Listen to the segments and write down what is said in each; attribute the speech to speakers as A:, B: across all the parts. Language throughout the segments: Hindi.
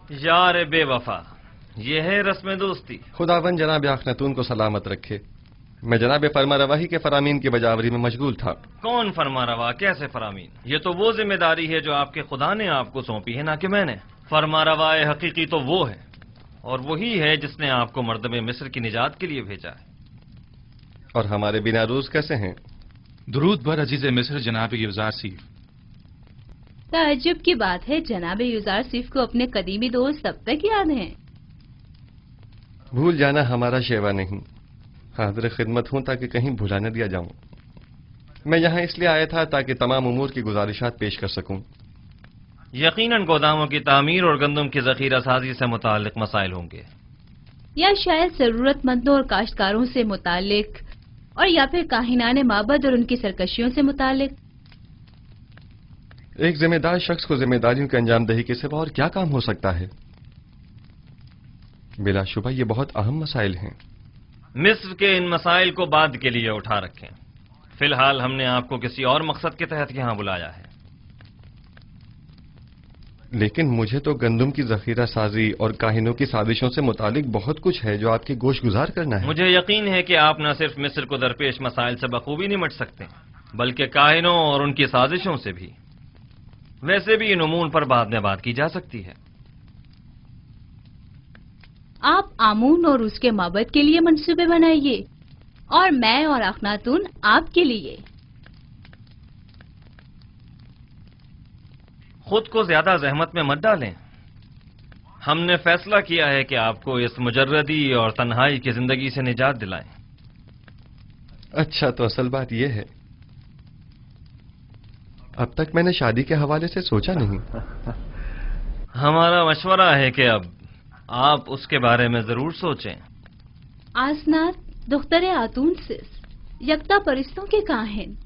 A: यार बेवफा, ये है रस्म दोस्ती।
B: खुदावन जनाब अखनातून को सलामत रखे। मैं जनाब फरमारवाही के फरामीन की बजावरी में मशगूल था।
A: कौन फरमारवा, कैसे फरामीन? ये तो वो जिम्मेदारी है जो आपके खुदा ने आपको सौंपी है, ना कि मैंने। फरमारवाए हकीकी तो वो है, और वही है जिसने आपको मर्दमे मिस्र की निजात के लिए भेजा है।
B: और हमारे बिना रूज कैसे हैं?
C: दुरूद बर अजीज मिस्र जनाब युजारसीफ।
D: ताज्जुब की बात है, जनाब युजारसीफ को अपने कदीमी दोस्त तब तक याद हैं।
B: भूल जाना हमारा शेवा नहीं, हाजिर खिदमत हूं ताकि कहीं भुला न दिया जाऊं। मैं यहाँ इसलिए आया था ताकि तमाम उमूर की गुजारिशात पेश कर सकूं।
A: यकीनन गोदामों की तामीर और गंदम की जखीरा साजी से मुताल्लिक मसाइल होंगे,
D: या शायद जरूरतमंदों और काश्तकारों से मुताल्लिक, और या फिर काहिनाने माबद और उनकी सरकशियों से मुताल्लिक।
B: एक जिम्मेदार शख्स को जिम्मेदारियों की अंजामदही के सिवा और क्या काम हो सकता है? बिलाशुबा ये बहुत अहम मसाइल हैं।
A: मिस्र के इन मसाइल को बाद के लिए उठा रखें। फिलहाल हमने आपको किसी और मकसद के तहत यहाँ बुलाया है।
B: लेकिन मुझे तो गंदम की जखीरा साजी और काहिनों की साजिशों से मुतालिक बहुत कुछ है जो आपके गोश गुजार करना है।
A: मुझे यकीन है कि आप न सिर्फ मिस्र को दरपेश मसाइल से बखूबी निमट सकते हैं, बल्कि काहिनों और उनकी साजिशों से भी। वैसे भी इन उमूर पर बाद में बात की जा सकती है।
D: आप आमून और उसके माबद के लिए मंसूबे बनाइए, और मैं और अखनातून आपके लिए।
A: खुद को ज्यादा जहमत में मत डालें। हमने फैसला किया है कि आपको इस मुजर्रदी और तन्हाई की जिंदगी से निजात दिलाएं।
B: अच्छा, तो असल बात यह है, अब तक मैंने शादी के हवाले से सोचा नहीं।
A: हमारा मशवरा है कि अब आप उसके बारे में जरूर सोचें।
D: आसनात दुख्तरे आतून सिस, यकता परिस्तों के काहिन,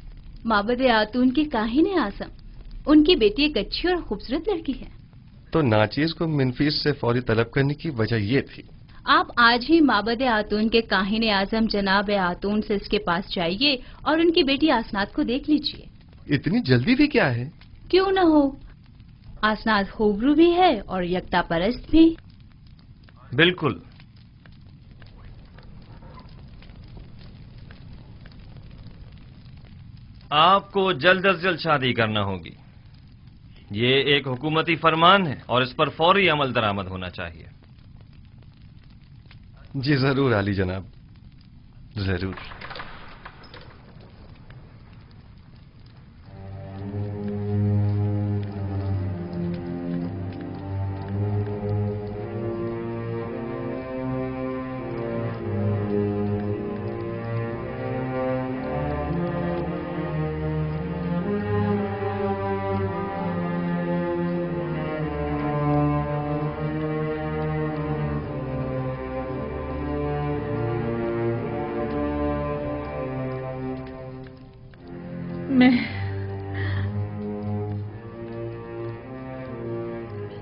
D: माबद आतून के काहिन आजम। उनकी बेटी एक अच्छी और खूबसूरत लड़की है।
B: तो नाचीज को मिनफीस से फौरी तलब करने की वजह यह थी।
D: आप आज ही माबद आतून के काहिन आजम जनाब आतून से इसके पास जाइए और उनकी बेटी आसनात को देख लीजिए।
B: इतनी जल्दी भी क्या है?
D: क्यों न हो, आसनात खूबरू भी है और यकता परस्त भी।
A: बिल्कुल। आपको जल्द अज जल्द शादी करना होगी। ये एक हुकूमती फरमान है और इस पर फौरी अमल दरामद होना चाहिए।
B: जी जरूर आली जनाब, जरूर।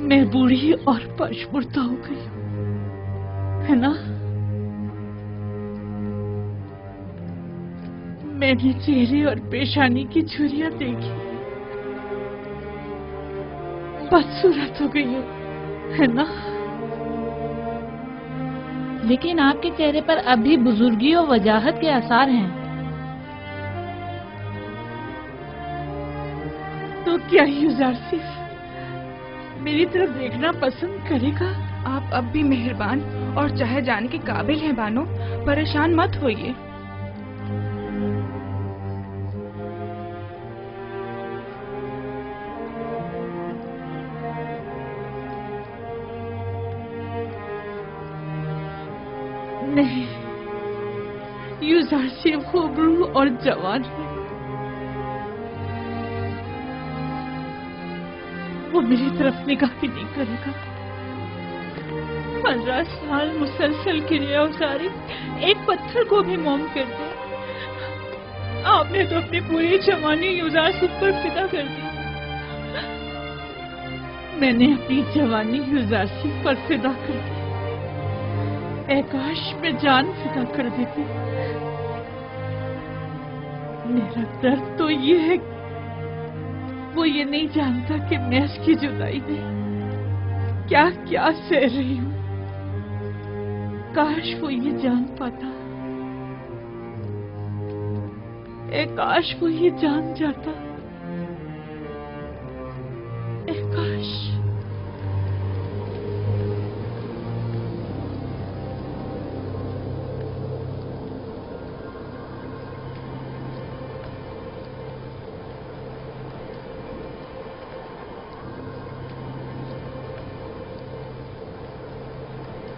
E: मैं बूढ़ी और पशमुर्दा हो गई हूं, है ना? मैंने चेहरे और पेशानी की झुर्रियां देखी, बदसूरत हो गई हूं, है ना?
F: लेकिन आपके चेहरे पर अब भी बुजुर्गी और वजाहत के आसार हैं।
E: तो क्या युजारसीफ मेरी तरफ देखना पसंद करेगा? आप अब भी मेहरबान और चाहे जाने के काबिल हैं बानो, परेशान मत होइए। नहीं, युजारसीफ खूबरू और जवान है। वो मेरी तरफ निगाह भी नहीं करेगा। 15 साल मुसलसल क्रिया उसारी एक पत्थर को भी मोम कर दिया। आपने तो अपनी पूरी जवानी युजारसीफ पर फिदा कर दी। मैंने अपनी जवानी युजारसीफ पर फिदा कर दी। काश में जान फिदा कर देती। मेरा दर्द तो ये है, वो ये नहीं जानता कि मैं उसकी जुदाई में क्या क्या सह रही हूँ। काश वो ये जान पाता, काश वो ये जान जाता, काश।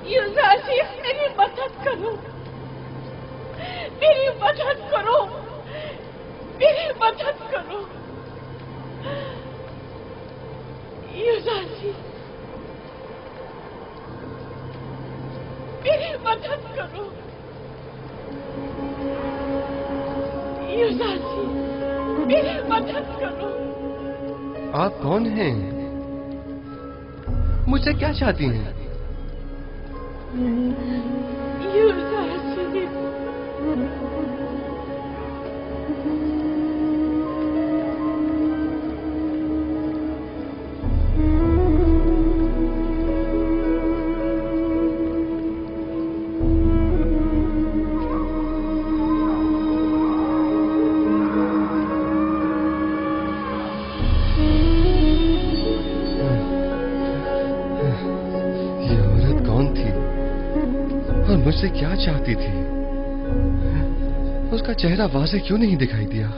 E: यूजारसीफ, मेरी मदद करो, मेरी मदद करो, मेरी मदद करो। यूजारसीफ, मेरी मदद करो। यूजारसीफ, मेरी मदद करो।
B: आप कौन हैं? मुझसे क्या चाहती हैं?
E: यूजारसीफ,
B: ये औरत कौन थी और मुझसे क्या चाहती थी? उसका चेहरा वाज़े क्यों नहीं दिखाई दिया?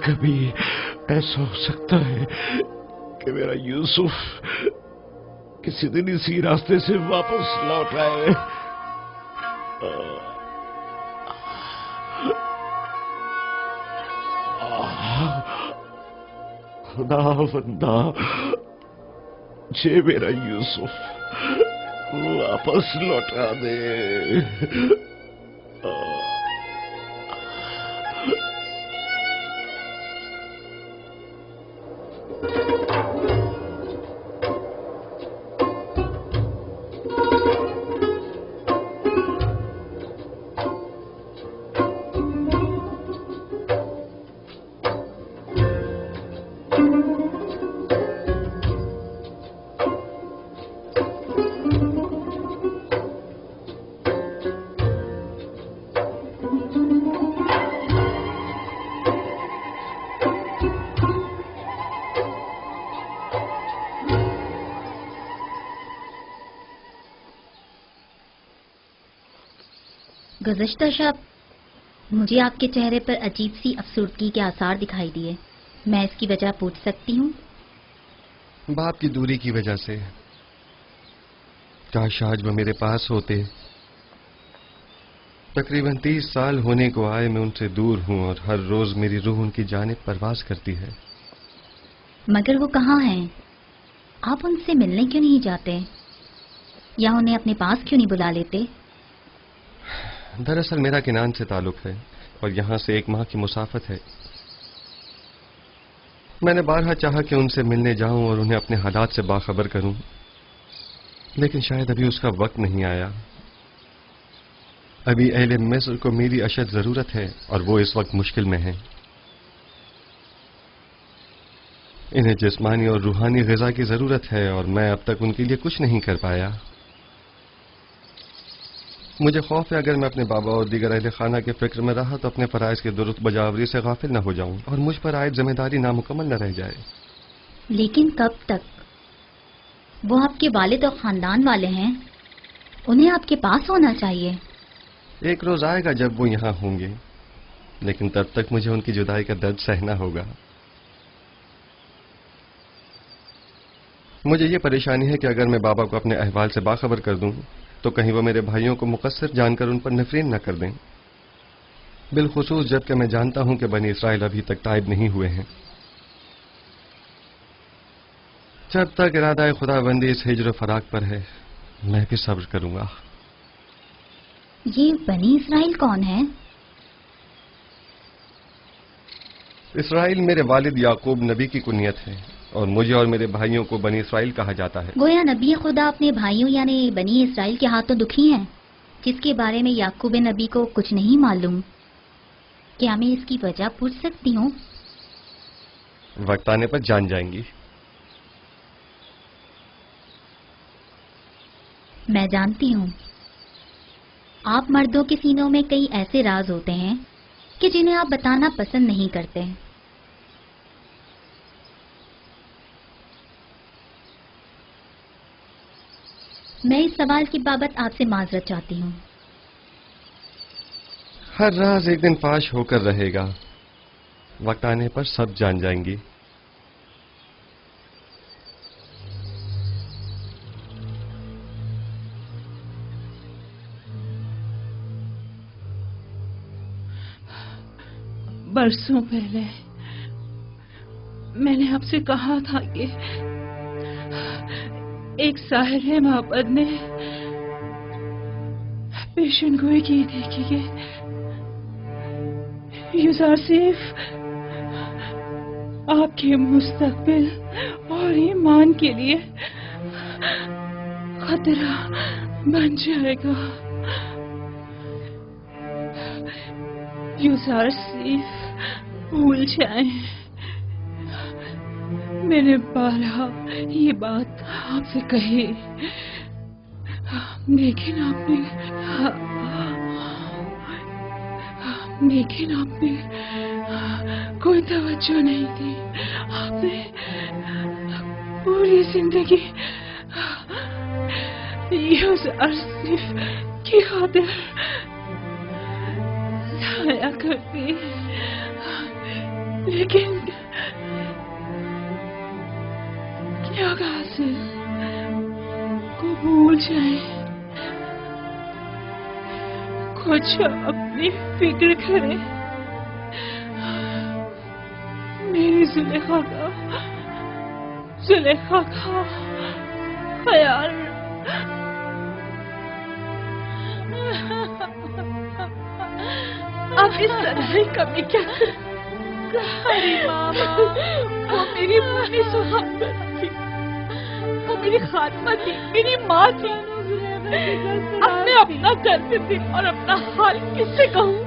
G: कभी ऐसा हो सकता है कि मेरा यूसुफ किसी दिन इसी रास्ते से वापस लौट आए। खुदावंदा, मुझे मेरा यूसुफ वापस लौटा दे।
H: गुज़िश्ता शब मुझे आपके चेहरे पर अजीब सी अफसुर्दगी के आसार दिखाई दिए। मैं इसकी वजह पूछ सकती हूँ?
B: बाप की दूरी की वजह से। काश आज वो मेरे पास होते। तकरीबन 30 साल होने को आए मैं उनसे दूर हूँ और हर रोज मेरी रूह उनकी जानिब परवाज करती है।
H: मगर वो कहाँ हैं? आप उनसे मिलने क्यों नहीं जाते या उन्हें अपने पास क्यों नहीं बुला लेते?
B: दरअसल मेरा किनान से ताल्लुक है और यहाँ से 1 माह की मुसाफत है। मैंने बारहा चाहा कि उनसे मिलने जाऊं और उन्हें अपने हालात से बाखबर करूं, लेकिन शायद अभी उसका वक्त नहीं आया। अभी अहले मिस्र को मेरी अशद जरूरत है और वो इस वक्त मुश्किल में हैं। इन्हें जिस्मानी और रूहानी ग़िज़ा की जरूरत है और मैं अब तक उनके लिए कुछ नहीं कर पाया। मुझे खौफ है अगर मैं अपने बाबा और दीगर अहले खाना के फिक्र में रहा तो अपने फराइज की दुरुस्त बजावरी से गाफिल न हो जाऊं और मुझ पर आयद जिम्मेदारी नामुकम्मल न रह जाए।
H: लेकिन कब तक? वो आपके वालिद और खानदान वाले हैं, उन्हें आपके पास होना चाहिए।
B: एक रोज आएगा जब वो यहाँ होंगे, लेकिन तब तक मुझे उनकी जुदाई का दर्द सहना होगा। मुझे ये परेशानी है कि अगर मैं बाबा को अपने अहवाल से बाखबर कर दूं तो कहीं वो मेरे भाइयों को मुकस्सिर जानकर उन पर नफरीन न कर दें, बिलखुसूस जबकि मैं जानता हूं कि बनी इसराइल अभी तक ताइब नहीं हुए हैं। जब तक इरादा खुदाबंदी इस हिज्र फराक पर है मैं भी सब्र करूंगा।
H: ये बनी इसराइल कौन है?
B: इसराइल मेरे वालिद याकूब नबी की कुनियत है और मुझे और मेरे भाइयों को बनी इसराइल कहा जाता है।
H: गोया नबी खुदा अपने भाइयों यानी बनी इसराइल के हाथों दुखी हैं, जिसके बारे में याकूब नबी को कुछ नहीं मालूम। क्या मैं इसकी वजह पूछ सकती हूँ?
B: वक्त आने पर जान जाएंगी।
H: मैं जानती हूँ आप मर्दों के सीनों में कई ऐसे राज होते हैं कि जिन्हें आप बताना पसंद नहीं करते। मैं इस सवाल की बाबत आपसे माजरत चाहती हूँ।
B: हर राज एक दिन फाश होकर रहेगा, वक्त आने पर सब जान जाएंगी।
E: बरसों पहले मैंने आपसे कहा था कि एक साहिर मोहब्बत ने पेशन गोई की थी कि यूसुफ आपके मुस्तकबिल और ईमान के लिए खतरा बन जाएगा। यूसुफ भूल जाएं, मैंने बारहा ये बात आपसे कही, लेकिन आपने कोई तवज्जो नहीं दी। आपने पूरी जिंदगी यूसुफ की खातिर जाया करती। लेकिन क्या गाजिर को भूल जाए, कुछ अपनी फिक्र करे, मेरी जुलेखा का ख्याल। अब इस तरह कमी क्या करी मामा, वो मेरी मुन्नी सुहागन थी, वो मेरी खात्मा थी, मेरी माँ थी। अब मैं अपना करती थी और अपना हाल किससे कहूँ?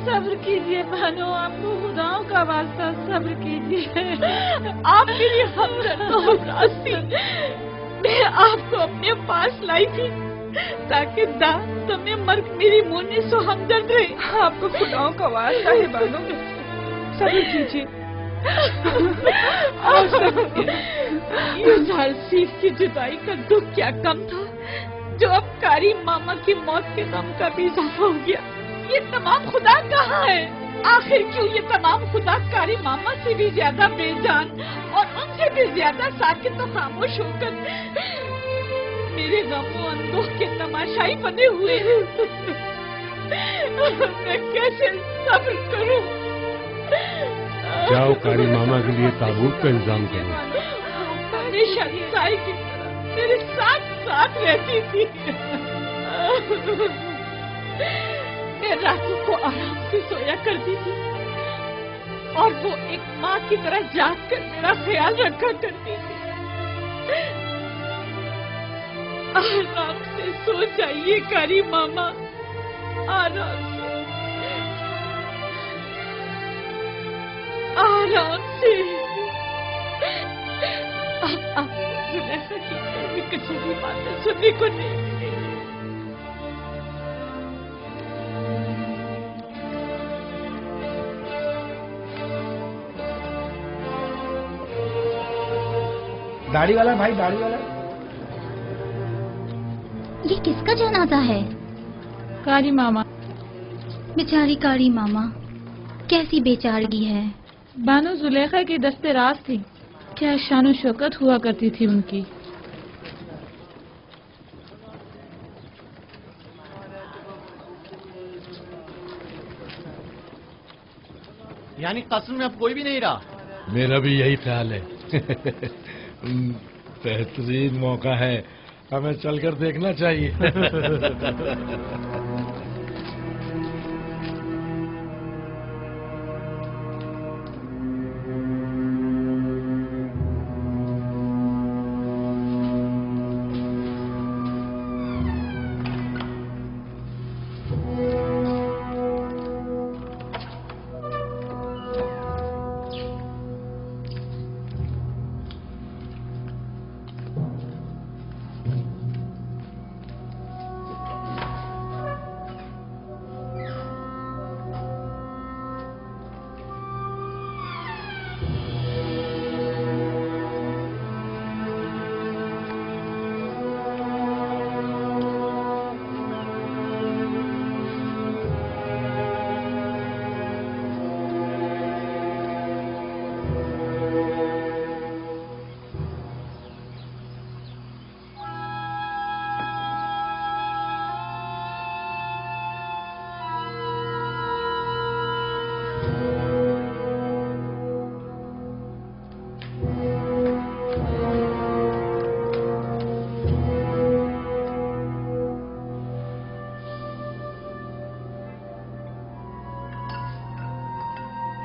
F: सब्र कीजिए भानु, आपको खुदाओं का वास्ता सब्र कीजिए।
E: आप मेरी हमदर्द हो रास्ती, मैं आपको अपने पास लाई थी ताकि तुम्हें मर्ग मेरी मुन्नी सो हमदर्द रहे। आपको खुदाओं का वास्ता है बानो, सब्र कीजिए। यूसुफ की जुदाई का दुख क्या कम था जो अब कारी मामा की मौत के गम का भी इजाफा हो गया। ये तमाम खुदा कहाँ है? आखिर क्यों ये तमाम खुदा कारी मामा से भी ज्यादा बेजान और उनसे भी ज्यादा साकित और खामोश होकर मेरे गमों अंदों के तमाशाई बने हुए हैं। मैं कैसे सब्र करूं?
G: जाओ कारी मामा के लिए ताबूत का इंतजाम करो।
E: हमेशा साई की तरह मेरे साथ साथ रहती थी। मैं रातों को आराम से सोया करती थी और वो एक माँ की तरह जाग कर मेरा ख्याल रखा करती थी। आराम से सो जाइए कारी मामा, आराम से, आराम से। अब जुलेखा की कभी कचोरी बातें सुनने को नहीं मिलेगी।
I: दाढ़ी वाला भाई, दाढ़ी वाला।
H: ये किसका जनाजा है?
F: कारी मामा।
H: बेचारी कारी मामा, कैसी बेचारगी है।
F: बानो जुलेखा की दस्ते राज थी, क्या शानो शौकत हुआ करती थी उनकी।
I: यानी कस्म में अब कोई भी नहीं रहा।
G: मेरा भी यही ख्याल है। बेहतरीन मौका है, हमें चलकर देखना चाहिए।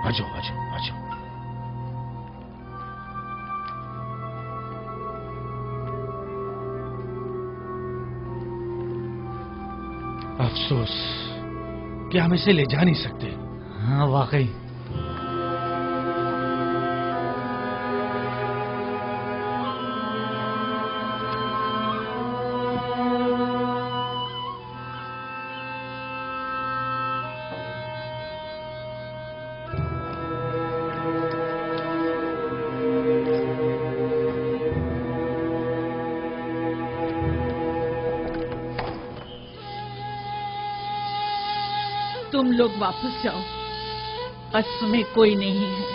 C: आजो आजो आजो।
G: अफसोस कि हम इसे ले जा नहीं सकते।
I: हाँ वाकई।
E: तुम लोग वापस जाओ, कस्र में कोई नहीं है।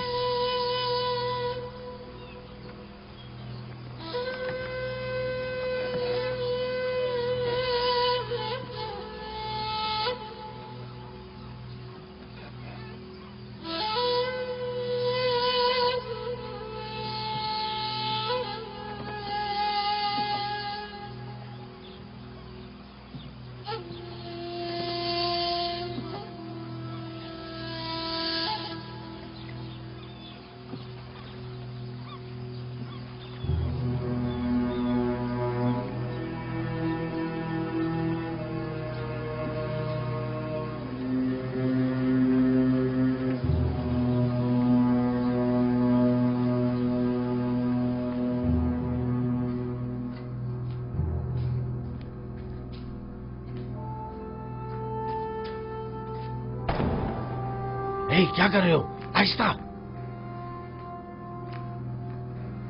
G: क्या कर रहे हो? आहिस्ता।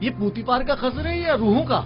I: ये पूतीपार का खसर है या रूहों का?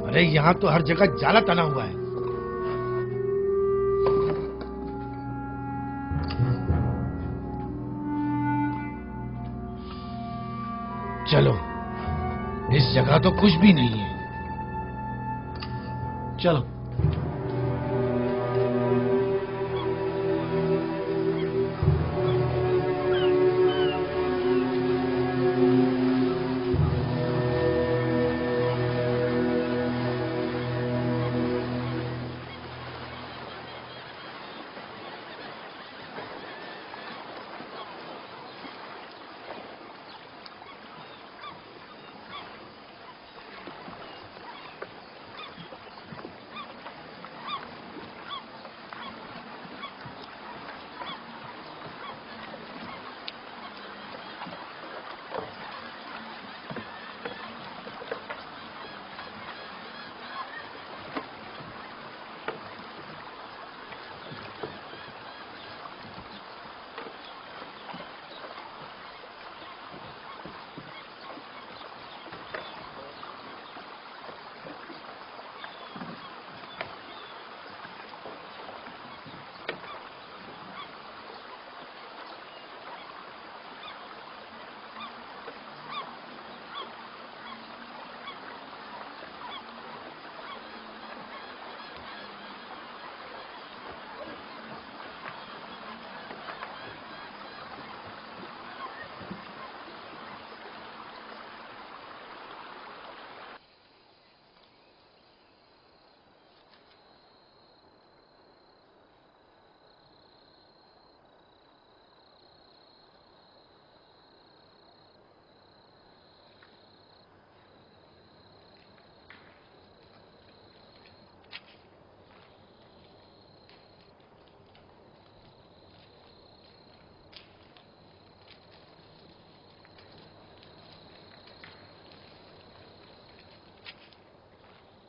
G: अरे यहाँ तो हर जगह जाला तना हुआ है। चलो, इस जगह तो कुछ भी नहीं है।
I: चलो।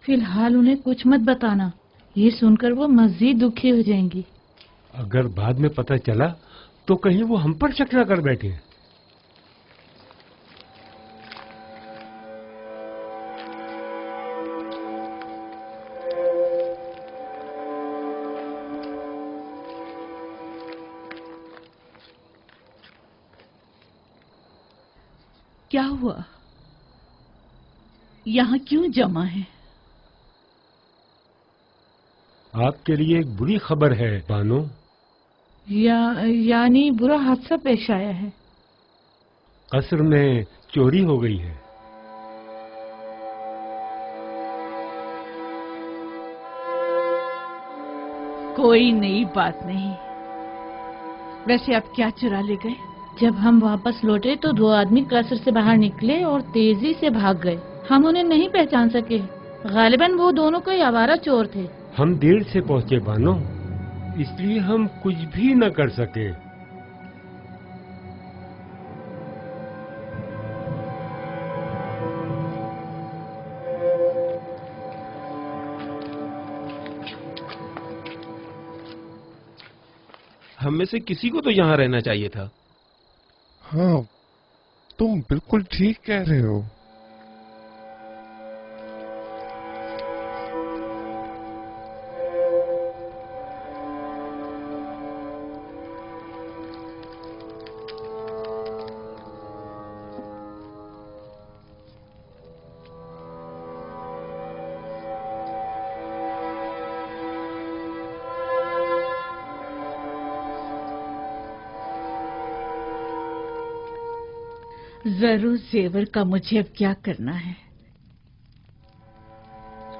F: फिलहाल उन्हें कुछ मत बताना, ये सुनकर वो मजीद दुखी हो जाएंगी।
J: अगर बाद में पता चला तो कहीं वो हम पर शक न कर बैठे।
E: क्या हुआ? यहाँ क्यों जमा है?
J: आपके लिए एक बुरी खबर है बानो।
F: यानी बुरा हादसा पेश आया है।
J: कस्र में चोरी हो गई है।
E: कोई नई बात नहीं। वैसे आप क्या चुरा ले गए?
F: जब हम वापस लौटे तो 2 आदमी कसर से बाहर निकले और तेजी से भाग गए। हम उन्हें नहीं पहचान सके। गालिबन वो दोनों कोई आवारा चोर थे।
J: हम देर से पहुंचे बानो, इसलिए हम कुछ भी न कर सके।
C: हम में से किसी को तो यहाँ रहना चाहिए था।
G: हाँ, तुम बिल्कुल ठीक कह रहे हो।
E: जरूर जेवर का मुझे अब क्या करना है।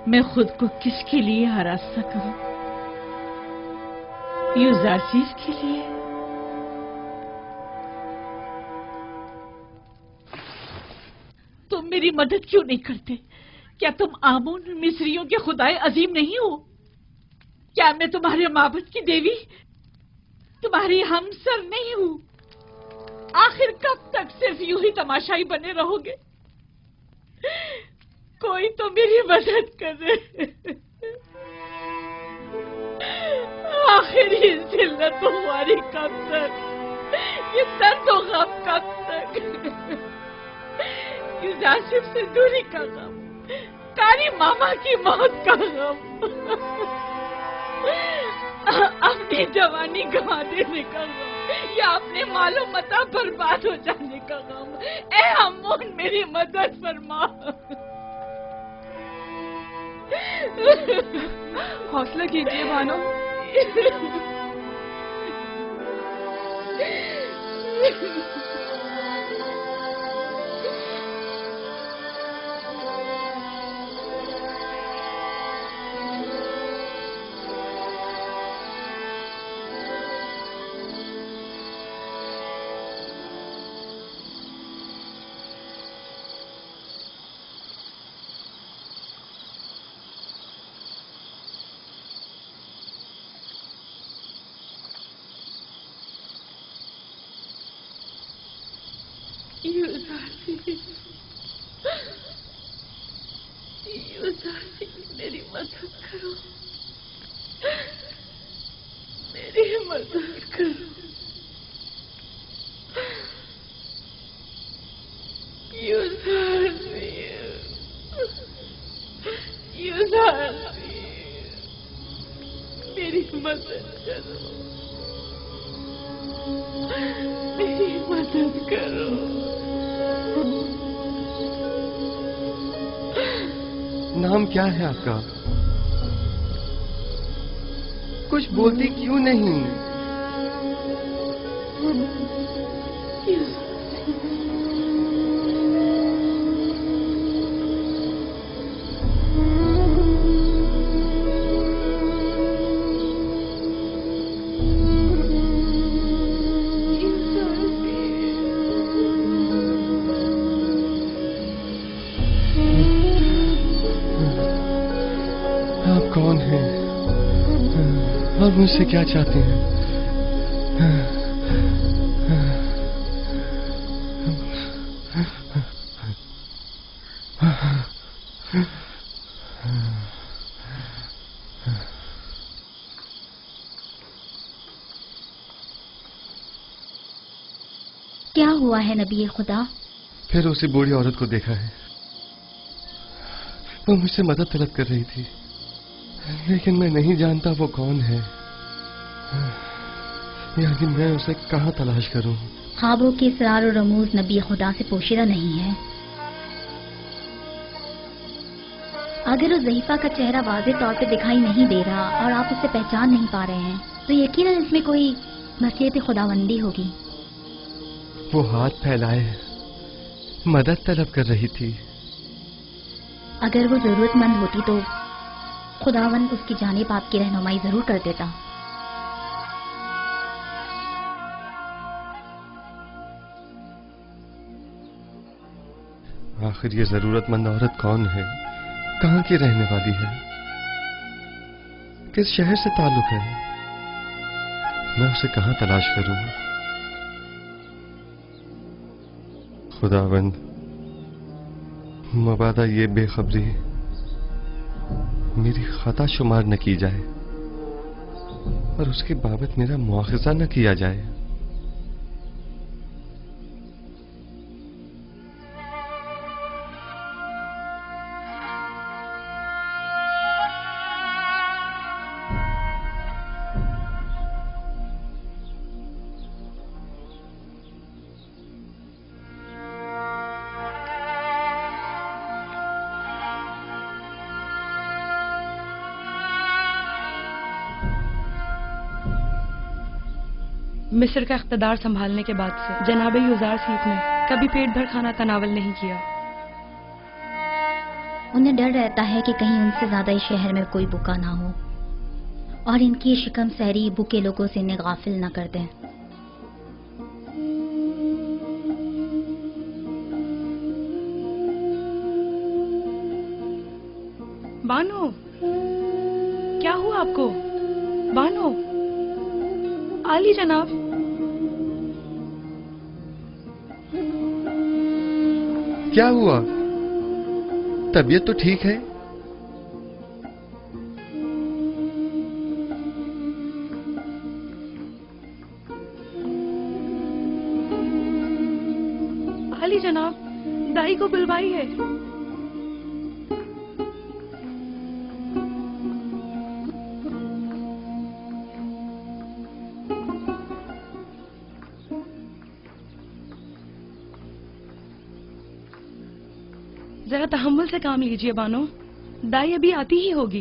E: मैं खुद को किसके लिए हरासा करूं? यूजारसीस के लिए? तुम मेरी मदद क्यों नहीं करते? क्या तुम आमून मिस्रियों के खुदाए अजीम नहीं हो? क्या मैं तुम्हारे माबद की देवी, तुम्हारी हमसर नहीं हूं? आखिर कब तक सिर्फ यूं ही तमाशाई बने रहोगे? कोई तो मेरी मदद करे। आखिर ये जिल्लत हमारी कब तक, ये दर्द और गम कब तक? यूजासिफ से दूरी का गम, कारी मामा की मौत का गम, अपनी जवानी गंवा देने का गम, या अपने मालो मता बर्बाद हो जाने का गम। ए अमून, मेरी मदद फरमा।
F: हौसला कीजिए बानो।
E: मेरी मदद करो, मेरी मदद करो। मेरी मदद करो, मेरी मदद करो।
B: नाम क्या है आपका? कुछ बोलती क्यों नहीं? कौन है और मुझसे क्या चाहते हैं?
H: क्या हुआ है नबी खुदा?
B: फिर उसी बूढ़ी औरत को देखा है। वो मुझसे मदद तलब कर रही थी, लेकिन मैं नहीं जानता वो कौन है। यानी मैं उसे कहाँ तलाश करूं?
H: ख्वाबों के इसरार और रमूज नबी खुदा से पोशीदा नहीं है। अगर उस ज़हीफा का चेहरा वाज़ेह तौर पे दिखाई नहीं दे रहा और आप उसे पहचान नहीं पा रहे हैं, तो यकीनन इसमें कोई मसीहत खुदावंदी होगी।
B: वो हाथ फैलाए मदद तलब कर रही थी।
H: अगर वो जरूरतमंद होती तो खुदावन उसकी जानिब आपकी रहनुमाई जरूर कर देता।
B: आखिर ये जरूरतमंद औरत कौन है, कहाँ की रहने वाली है, किस शहर से ताल्लुक है? मैं उसे कहाँ तलाश करूं? खुदावंद, मबादा ये बेखबरी मेरी खता शुमार न की जाए और उसके बाबत मेरा मुआखजा न किया जाए।
K: मिस्र का इख्तदार संभालने के बाद से जनाब युजार सीफ ने कभी पेट भर खाना तनावल नहीं किया।
H: उन्हें डर रहता है कि कहीं उनसे ज्यादा इस शहर में कोई भूखा ना हो और इनकी शिकम सहरी भूखे लोगों से इन्हें गाफिल न कर दें।
K: बानो, क्या हुआ आपको? बानो, आली जनाब।
B: क्या हुआ? तबीयत तो ठीक है?
K: आली जनाब, दाई को बुलवाई है। जरा तहम्मुल से काम लीजिए बानो, दाई अभी आती ही होगी।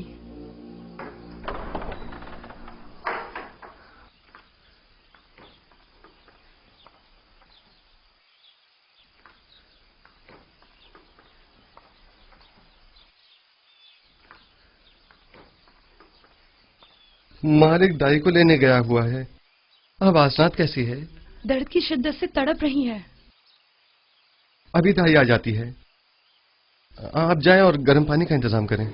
B: मालिक दाई को लेने गया हुआ है। अब आसनात कैसी है?
K: दर्द की शिद्दत से तड़प रही है।
B: अभी दाई आ जाती है। आप जाएं और गर्म पानी का इंतजाम करें।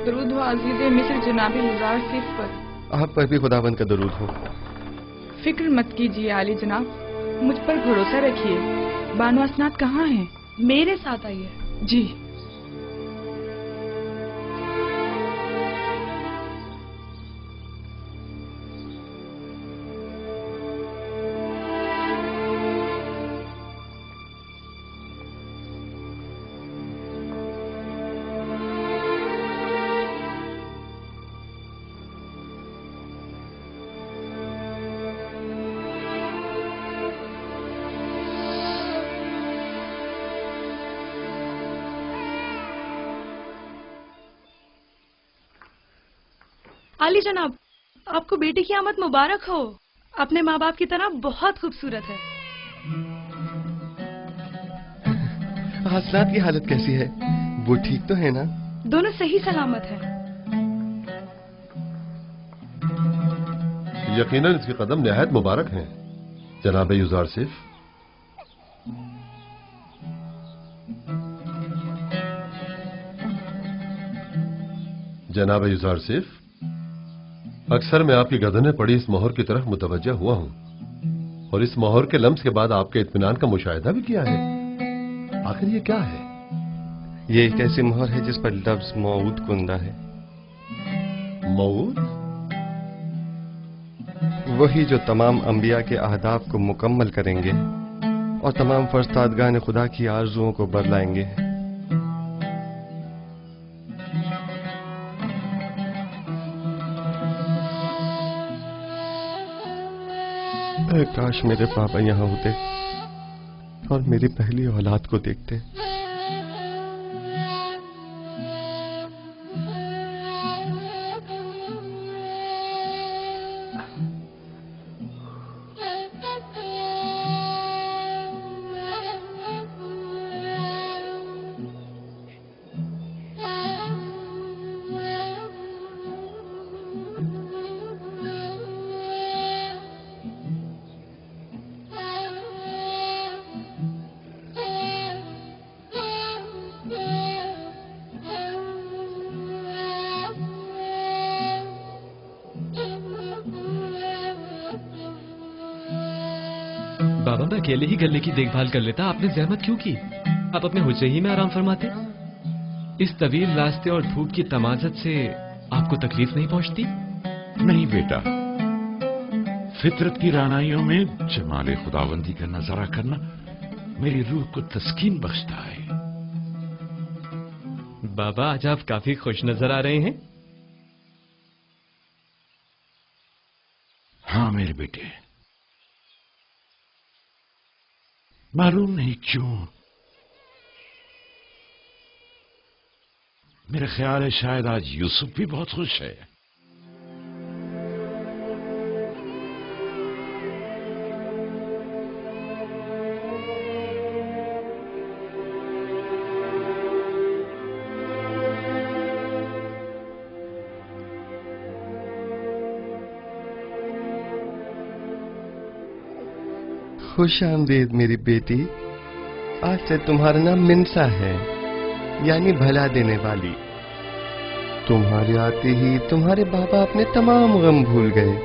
K: दरूद हो अजीज़ मिस्र जनाब युजार सीफ पर।
B: आप पर भी खुदावंद का दरूद हो।
K: फिक्र मत कीजिए आली जनाब, मुझ पर भरोसा रखिए। बानो असनाद कहाँ हैं? मेरे साथ आइए। जी। आली जनाब, आपको बेटी की आमद मुबारक हो। अपने माँ बाप की तरह बहुत खूबसूरत है।
B: हसनात की हालत कैसी है? वो ठीक तो है ना?
K: दोनों सही सलामत है।
L: यकीनन इसके कदम निहायत मुबारक हैं, जनाब युजारसिफ। जनाब युजारसिफ, अक्सर मैं आपकी गर्दन में पड़ी इस मोहर की तरफ मुतवज्जा हुआ हूं और इस मोहर के लम्स के बाद आपके इत्मीनान का मुशाहिदा भी किया है। आखिर ये क्या है?
B: ये एक ऐसी मोहर है जिस पर लफ्ज मौऊद कुंदा है।
L: मौऊद?
B: वही जो तमाम अंबिया के अहदाफ को मुकम्मल करेंगे और तमाम फरस्तादगान खुदा की आरजुओं को बदलाएंगे। काश मेरे पापा यहाँ होते और मेरी पहली औलाद को देखते।
M: बाबा, मैं अकेले ही गले की देखभाल कर लेता, आपने जहमत क्यों की? आप अपने हुज्जे ही में आराम फरमाते। इस तवील रास्ते और धूप की तमाजत से आपको तकलीफ नहीं पहुंचती?
G: नहीं बेटा, फितरत की रानाइयों में जमाले खुदावंदी का नजारा करना मेरी रूह को तस्कीन बख्शता है।
M: बाबा, आज आप काफी खुश नजर आ रहे हैं।
G: हाँ मेरे बेटे, मालूम नहीं क्यों मेरा ख्याल है शायद आज यूसुफ भी बहुत खुश है।
B: खुश आमदीद मेरी बेटी। आज से तुम्हारा नाम मिनसा है, यानी भला देने वाली। तुम्हारे आते ही तुम्हारे बाबा अपने तमाम गम भूल गए।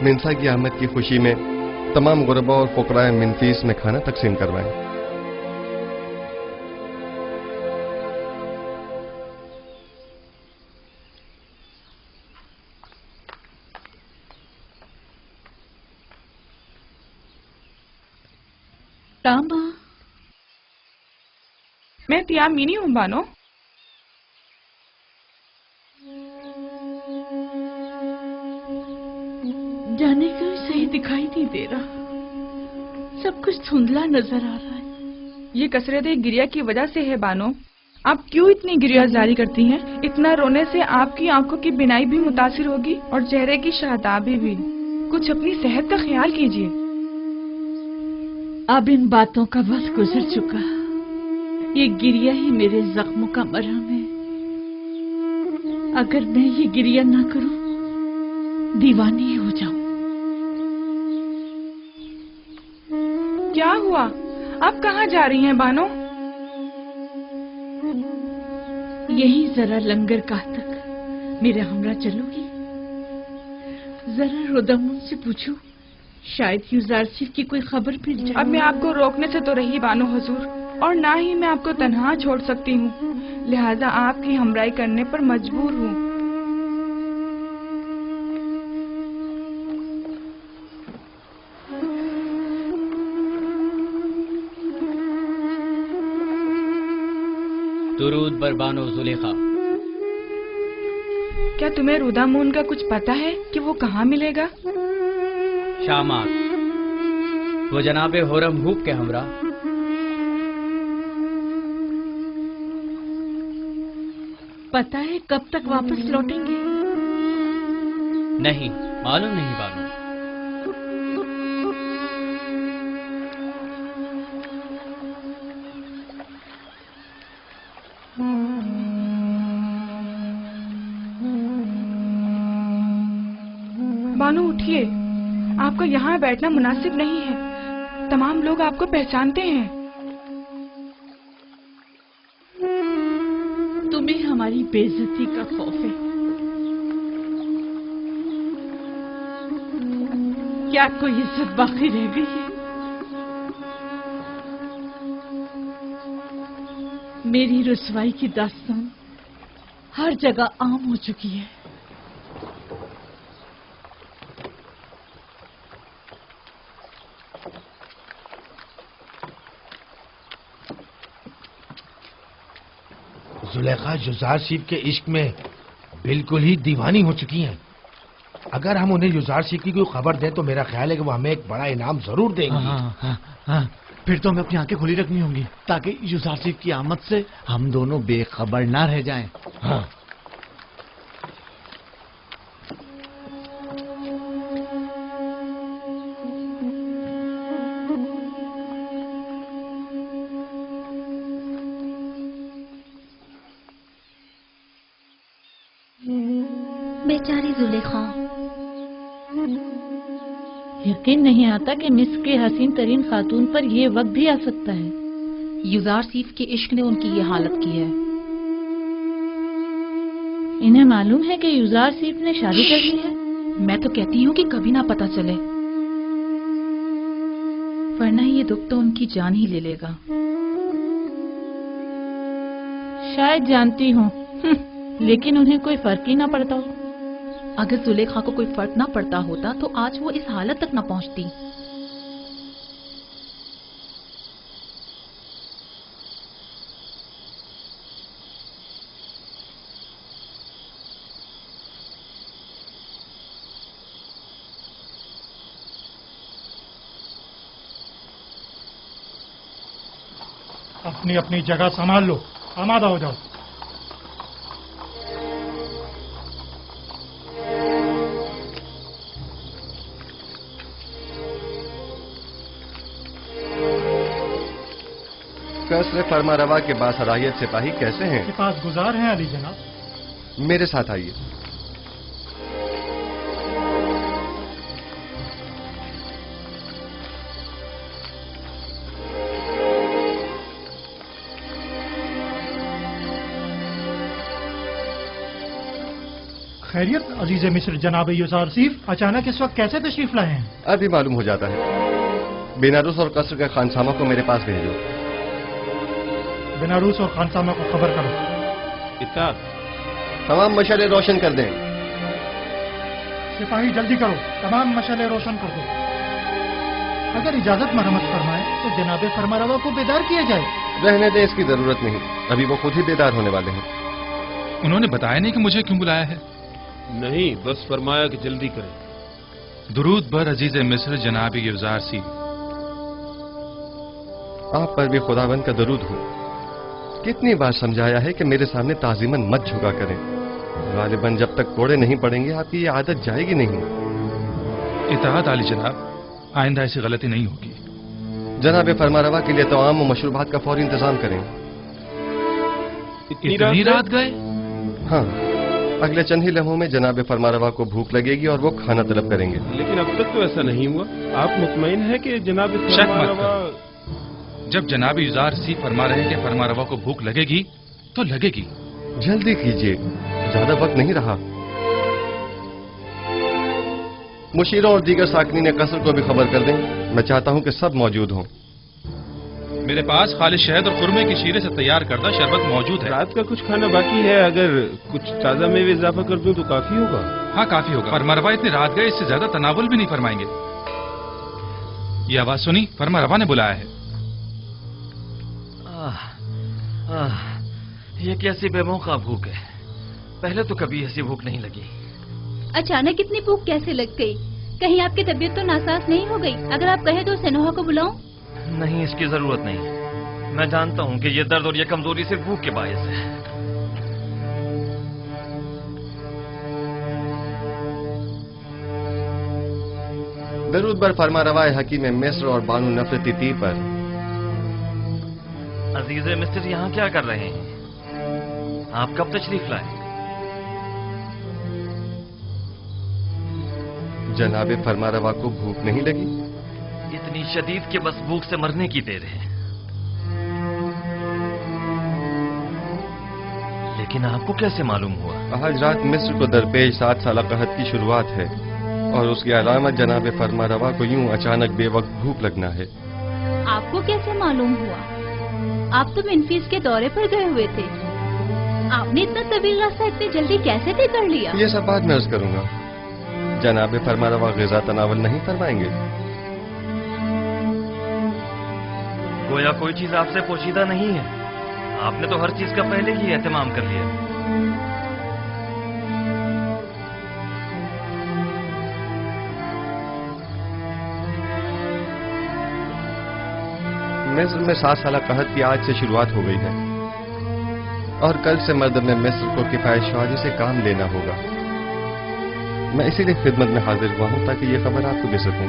B: मिनसा की आमद की खुशी में तमाम गुरबा और फुकराए मिनफीस में खाना तकसीम करवाएं।
K: तामा, मैं तियामीनी हूँ बानो।
E: जाने क्यों सही दिखाई नहीं दे रहा, सब कुछ धुंधला नजर आ रहा है।
K: ये कसरत गिरिया की वजह से है बानो। आप क्यों इतनी गिरिया जारी करती हैं? इतना रोने से आपकी आंखों की बिनाई भी मुतासिर होगी और चेहरे की शादाबी भी। कुछ अपनी सेहत का ख्याल कीजिए।
E: अब इन बातों का वक्त गुजर चुका, ये गिरिया ही मेरे जख्मों का मरहम है। अगर मैं ये गिरिया ना करूं, दीवानी हो जाऊं।
K: क्या हुआ? आप कहाँ जा रही हैं बानो?
E: यही जरा लंगरगाह तक मेरे हमरा चलोगी? जरा रोदमुन से पूछूं, शायद युजारसिफ की कोई खबर मिल जाए।
K: अब मैं आपको रोकने से तो रही बानो हुजूर, और ना ही मैं आपको तन्हा छोड़ सकती हूँ, लिहाजा आपकी हमराही करने पर मजबूर हूँ।
I: दुरूद बर बानो जुलेखा।
K: क्या तुम्हें रुदामून का कुछ पता है कि वो कहाँ मिलेगा?
I: शामात, वो जनाबे होरम हूब के हमरा।
E: पता है कब तक वापस लौटेंगे?
I: नहीं, मालूम नहीं बानो।
K: बानो उठिए, आपका यहाँ बैठना मुनासिब नहीं है। तमाम लोग आपको पहचानते हैं।
E: तुम्हें हमारी बेइज्जती का खौफ है। क्या कोई इज्जत बाकी रह गई है? मेरी रुसवाई की दास्तान हर जगह आम हो चुकी है।
N: जुलेखा युजार सीफ के इश्क में बिल्कुल ही दीवानी हो चुकी हैं। अगर हम उन्हें युजार सीफ की कोई खबर दें तो मेरा ख्याल है कि वो हमें एक बड़ा इनाम जरूर देंगी।
I: हाँ, फिर तो हमें अपनी आंखें खुली रखनी होंगी ताकि युजार सीफ की आमद से हम दोनों बेखबर ना रह जाएं।
N: हाँ।
H: बेचारी जुलेखा।
F: यकीन नहीं आता कि मिस्र के हसीन तरीन खातून पर ये वक्त भी आ सकता है।
O: युजार सीफ के इश्क ने उनकी ये हालत की है।
F: इन्हें मालूम है कि युजार सीफ ने शादी कर ली है?
O: मैं तो कहती हूँ कि कभी ना पता चले, वरना ये दुख तो उनकी जान ही ले लेगा।
F: शायद जानती हूँ, लेकिन उन्हें कोई फर्क ही ना पड़ता हो।
O: अगर जुलेखा को कोई फर्क ना पड़ता होता तो आज वो इस हालत तक ना पहुंचती।
P: अपनी अपनी जगह संभाल लो, आमादा हो जाओ।
B: कसर फरमा रवा के बासरायत सिपाही कैसे हैं?
P: के पास गुजार हैं अली जनाब।
B: मेरे साथ आइए।
P: खैरियत अजीज मिस्र जनाब युजार सीफ, अचानक इस वक्त कैसे तशरीफ लाए हैं?
B: अभी मालूम हो जाता है। बेनारूस और कसर के खानसामा को मेरे पास भेजो।
P: बेनारूस और खानसामा को खबर करो।
C: इत्ताद।
B: तमाम मशाले रोशन कर दें।
P: सिपाही जल्दी करो, तमाम मशाले रोशन कर दो। अगर इजाजत मरम्मत फरमाए तो जनाब फरमारवा को बेदार किया जाए।
B: रहने दें, इसकी जरूरत नहीं। अभी वो खुद ही बेदार होने वाले हैं।
Q: उन्होंने बताया नहीं कि मुझे क्यों बुलाया है?
C: नहीं, बस फरमाया कि जल्दी करें।
Q: दुरूद बर अजीज मिस्र जनाब युजार सीफ।
B: आप पर भी खुदाबंद का दरूद हो। कितनी बार समझाया है कि मेरे सामने ताजीमन मत झुका करें। गालिबन जब तक कोड़े नहीं पड़ेंगे आपकी ये आदत जाएगी नहीं।
Q: इताअत आली जनाब, आइंदा ऐसी गलती नहीं होगी।
B: जनाब फरमारवा के लिए तमाम मशरूबात का फौरी इंतजाम करें।
Q: इतनी रात गए?
B: हाँ, अगले चंद ही लम्हों में जनाब फरमारवा को भूख लगेगी और वो खाना तलब करेंगे।
C: लेकिन अब तक तो ऐसा नहीं हुआ। आप मुतमईन है कि जनाब फरमारवा?
Q: जब जनाब युजार सीफ फरमा रहे हैं कि फरमारवा को भूख लगेगी तो लगेगी।
B: जल्दी कीजिए, ज्यादा वक्त नहीं रहा। मुशीरों और दीगर साकनी कसर को भी खबर कर दें। मैं चाहता हूं कि सब मौजूद हों।
Q: मेरे पास खाली शहद और खुरमे की शीरे से तैयार करदा शरबत मौजूद है।
C: रात का कुछ खाना बाकी है, अगर कुछ ताजा मेवे इजाफा कर दूं तो काफी होगा।
Q: हाँ, काफी होगा। फरमारवा इतनी रात गए, इससे ज्यादा तनावुल भी नहीं फरमाएंगे। ये आवाज सुनी? फरमारवा ने बुलाया है।
A: ये कैसी बेमौका भूख है। पहले तो कभी ऐसी भूख नहीं लगी।
D: अचानक इतनी भूख कैसे लग गई? कहीं आपकी तबीयत तो नासाज नहीं हो गई? अगर आप कहें तो सेनोहा को बुलाऊं?
A: नहीं, इसकी जरूरत नहीं। मैं जानता हूँ कि ये दर्द और ये कमजोरी सिर्फ भूख के बायस है।
B: दरूद बर फरमा रवाए हकीम मिस्र और बानू नफरती ती पर।
A: अजीज मिस्र यहाँ क्या कर रहे हैं? आप कब तशरीफ लाए?
B: जनाबे फरमा रवा को भूख नहीं लगी?
A: इतनी शदीद के बस भूख से मरने की देर है। लेकिन आपको कैसे मालूम हुआ?
B: आज रात मिस्र को दरपेश 7 साल कहत की शुरुआत है और उसकी अलामत जनाबे फरमा रवा को यूं अचानक बेवक्त भूख लगना है।
D: आपको कैसे मालूम हुआ? आप तो मिनफीस के दौरे पर गए हुए थे। आपने इतना तवील रास्ता इतनी जल्दी कैसे तय कर लिया?
B: ये सब बाद में अर्ज करूंगा। जनाबे फरमा रवा ग़िज़ा तनावल नहीं फरमाएंगे?
A: गोया कोई चीज आपसे पोशीदा नहीं है। आपने तो हर चीज का पहले ही एहतमाम कर लिया।
B: मिस्र में 7 साल कहत की आज से शुरुआत हो गई है और कल से मर्द में मिस्र को किफायतशाही से काम लेना होगा। मैं इसीलिए खिदमत में हाजिर हुआ हूँ ताकि ये खबर आपको दे सकूं।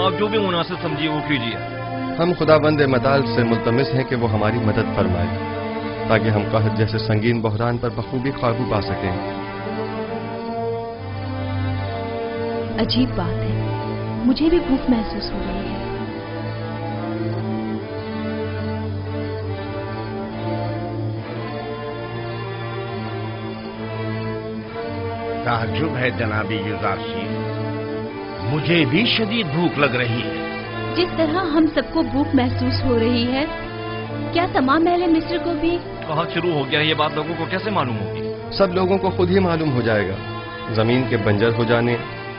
A: आप जो भी मुनासिब समझिए वो कीजिए।
B: हम खुदाबंद मताल से मुल्तमिस हैं कि वो हमारी मदद फरमाए ताकि हम कहत जैसे संगीन बहरान पर बखूबी काबू पा सकें।
D: अजीब बात है, मुझे भी भूख महसूस हो रही है।
N: ताज्जुब है जनाबी युजारशी, मुझे भी शदीद भूख लग रही है।
D: जिस तरह हम सबको भूख महसूस हो रही है, क्या तमाम अहले मिस्र को भी?
A: कहाँ शुरू हो गया ये बात लोगों को कैसे मालूम होगी?
B: सब लोगों को खुद ही मालूम हो जाएगा। जमीन के बंजर हो जाने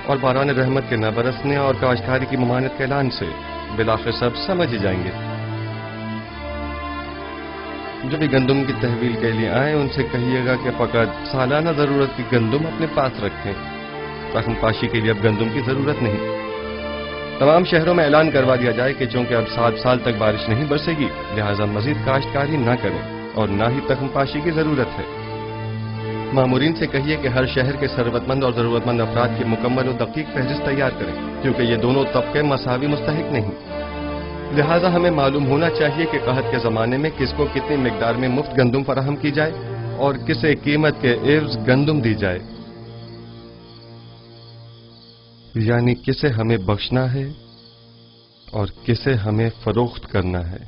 B: और बारान रहमत के न बरसने और काश्तकारी की ममानत के ऐलान से बिलाखिर सब समझ ही जाएंगे। जो भी गंदुम की तहवील के लिए आए उनसे कहिएगा कि फकत सालाना जरूरत की गंदुम अपने पास रखें। रकम पाशी के लिए अब गंदुम की जरूरत नहीं। तमाम शहरों में ऐलान करवा दिया जाए कि चूंकि अब 7 साल तक बारिश नहीं बरसेगी, लिहाजा मजीद काश्तकारी न करें और न ही तख्म पाशी की जरूरत है। मामूरीन से कहिए कि हर शहर के सरवतमंद और जरूरतमंद अफराद की मुकम्मल और दकीक फहरिस्त तैयार करें, क्योंकि ये दोनों तबके मसावी मुस्तहिक नहीं। लिहाजा हमें मालूम होना चाहिए कि कहत के जमाने में किसको कितनी मिकदार में मुफ्त गंदुम फराहम की जाए और किसे कीमत के एवज गंदुम दी जाए, यानी किसे हमें बख्शना है और किसे हमें फरोख्त करना है।